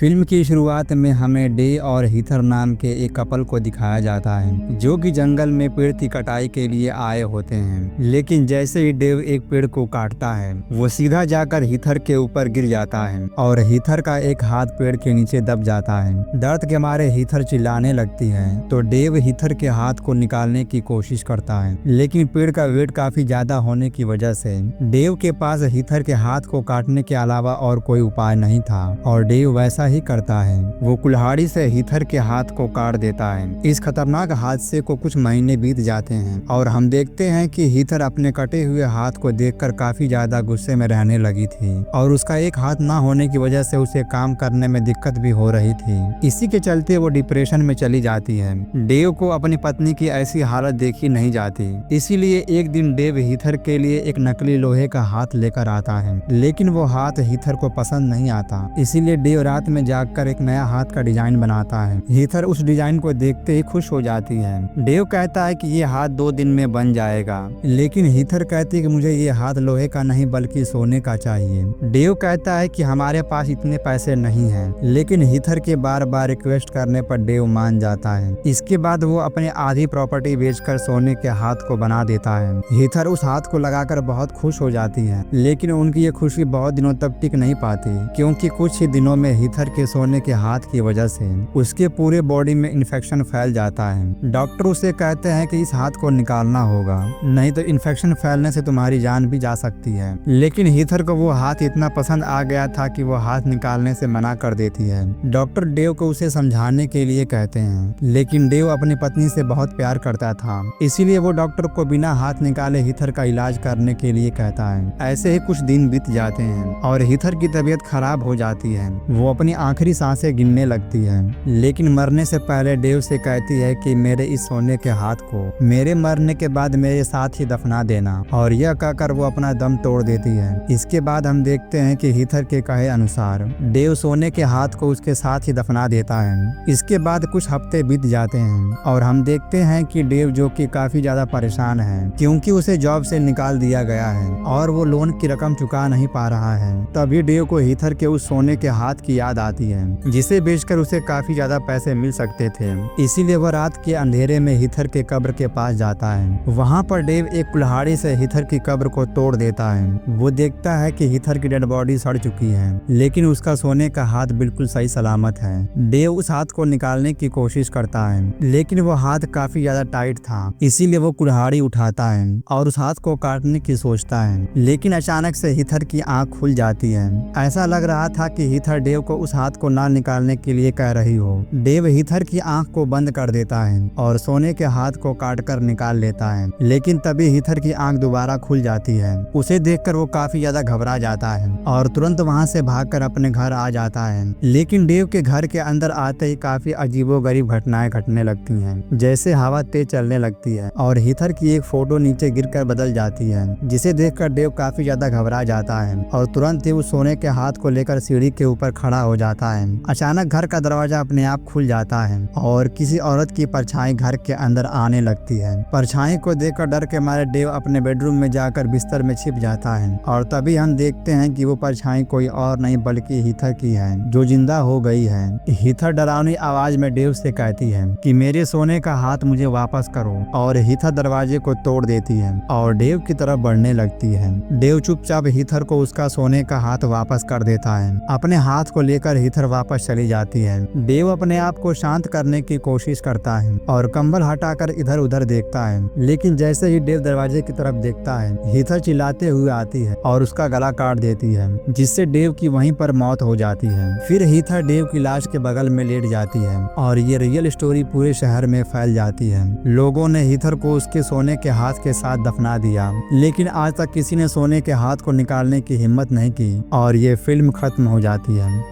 Film की शुरुआत में हमें डे और हीथर नाम के एक कपल को दिखाया जाता है जो कि जंगल में पेड़ की कटाई के लिए आए होते हैं। लेकिन जैसे ही डेव एक पेड़ को काटता है वो सीधा जाकर हीथर के ऊपर गिर जाता है और हीथर का एक हाथ पेड़ के नीचे दब जाता है। दर्द के मारे हीथर चिल्लाने लगती है तो डेव हीथर के हाथ को निकालने की कोशिश करता है, लेकिन पेड़ का वेट काफी ज्यादा होने की वजह से डेव के पास हीथर के हाथ को काटने के अलावा और कोई उपाय नहीं था और डेव वैसा ही करता है। वो कुल्हाड़ी से हीथर के हाथ को काट देता है। इस खतरनाक हादसे को कुछ महीने बीत जाते हैं और हम देखते हैं कि हीथर अपने कटे हुए हाथ को देखकर काफी ज्यादा गुस्से में रहने लगी थी और उसका एक हाथ ना होने की वजह से उसे काम करने में दिक्कत भी हो रही थी। इसी के चलते वो डिप्रेशन में चली जाती है। डेव को अपनी पत्नी की ऐसी हालत देखी नहीं जाती, इसीलिए एक दिन डेव हीथर के लिए एक नकली लोहे का हाथ लेकर आता है, लेकिन वो हाथ हीथर को पसंद नहीं आता। इसीलिए डेव रात में जागकर एक नया हाथ का डिजाइन बनाता है। हीथर उस डिजाइन को देखते ही खुश हो जाती है। डेव कहता है कि ये हाथ 2 दिन में बन जाएगा, लेकिन हीथर कहती है कि मुझे ये हाथ लोहे का नहीं बल्कि सोने का चाहिए। डेव कहता है कि हमारे पास इतने पैसे नहीं हैं, लेकिन हीथर के बार बार रिक्वेस्ट करने पर डेव मान जाता है। इसके बाद वो अपने आधी प्रॉपर्टी बेचकर सोने के हाथ को बना देता है। हीथर उस हाथ को लगाकर बहुत खुश हो जाती है, लेकिन उनकी ये खुशी बहुत दिनों तक टिक नहीं पाती, क्योंकि कुछ ही दिनों में हीथर के सोने के हाथ की वजह से उसके पूरे बॉडी में इन्फेक्शन फैल जाता है। डॉक्टर उसे कहते हैं कि इस हाथ को निकालना होगा, नहीं तो इन्फेक्शन फैलने से तुम्हारी जान भी जा सकती है। लेकिन हीथर को वो हाथ इतना पसंद आ गया था कि वो हाथ निकालने से मना कर देती है। डॉक्टर डेव को उसे समझाने के लिए कहते हैं, लेकिन डेव अपनी पत्नी से बहुत प्यार करता था, इसीलिए वो डॉक्टर को बिना हाथ निकाले हीथर का इलाज करने के लिए कहता है। ऐसे ही कुछ दिन बीत जाते हैं और हीथर की तबीयत खराब हो जाती है। वो अपनी आखिरी सांसें गिनने लगती है, लेकिन मरने से पहले डेव से कहती है कि मेरे इस सोने के हाथ को मेरे मरने के बाद मेरे साथ ही दफना देना, और यह कहकर वो अपना दम तोड़ देती है। इसके बाद हम देखते हैं कि हीथर के कहे अनुसार डेव सोने के हाथ को उसके साथ ही दफना देता है। इसके बाद कुछ हफ्ते बीत जाते हैं और हम देखते हैं कि डेव, जो कि काफी ज्यादा परेशान है क्योंकि उसे जॉब से निकाल दिया गया है और वो लोन की रकम चुका नहीं पा रहा है, तभी डेव को हीथर के उस सोने के हाथ की याद आती है, जिसे बेचकर उसे काफी ज्यादा पैसे मिल सकते थे। इसीलिए वह रात के अंधेरे में हीथर के कब्र के पास जाता है। वहाँ पर डेव एक कुल्हाड़ी से हीथर की कब्र को तोड़ देता है। वो देखता है कि हीथर की डेड बॉडी सड़ चुकी है, लेकिन उसका सोने का हाथ बिल्कुल सही सलामत है। डेव उस हाथ को निकालने की कोशिश करता है, लेकिन वो हाथ काफी ज्यादा टाइट था, इसीलिए वो कुल्हाड़ी उठाता है और उस हाथ को काटने की सोचता है, लेकिन अचानक से हीथर की आंख खुल जाती है। ऐसा लग रहा था कि हीथर डेव को उस हाथ को ना निकालने के लिए कह रही हो। डेव हीथर की आंख को बंद कर देता है और सोने के हाथ को काटकर निकाल लेता है, लेकिन तभी हीथर की आंख दोबारा खुल जाती है। उसे देखकर वो काफी ज्यादा घबरा जाता है और तुरंत वहां से भागकर अपने घर आ जाता है। लेकिन डेव के घर के अंदर आते ही काफी अजीबोगरीब घटनाएं घटने लगती हैं, जैसे हवा तेज चलने लगती है और हीथर की एक फोटो नीचे गिरकर बदल जाती है, जिसे देखकर डेव काफी ज्यादा घबरा जाता है और तुरंत ही उस सोने के हाथ को लेकर सीढ़ी के ऊपर खड़ा हो जाता है। अचानक घर का दरवाजा अपने आप खुल जाता है और किसी औरत की परछाई घर के अंदर आने लगती है। परछाई को देखकर डर के मारे डेव अपने बेडरूम में जाकर बिस्तर में छिप जाता है और तभी हम देखते हैं कि वो परछाई कोई और नहीं बल्कि हीथर की है, जो जिंदा हो गई है। हीथर डरावनी आवाज में डेव से कहती है कि मेरे सोने का हाथ मुझे वापस करो, और हीथर दरवाजे को तोड़ देती है और डेव की तरफ बढ़ने लगती है। डेव चुपचाप हीथर को उसका सोने का हाथ वापस कर देता है। अपने हाथ को लेकर हीथर वापस चली जाती है। डेव अपने आप को शांत करने की कोशिश करता है और कंबल हटाकर इधर उधर देखता है, लेकिन जैसे ही डेव दरवाजे की तरफ देखता है हीथर चिल्लाते हुए आती है और उसका गला काट देती है, जिससे डेव की वहीं पर मौत हो जाती है। फिर हीथर डेव की लाश के बगल में लेट जाती है और ये रियल स्टोरी पूरे शहर में फैल जाती है। लोगों ने हीथर को उसके सोने के हाथ के साथ दफना दिया, लेकिन आज तक किसी ने सोने के हाथ को निकालने की हिम्मत नहीं की और ये फिल्म खत्म हो जाती है।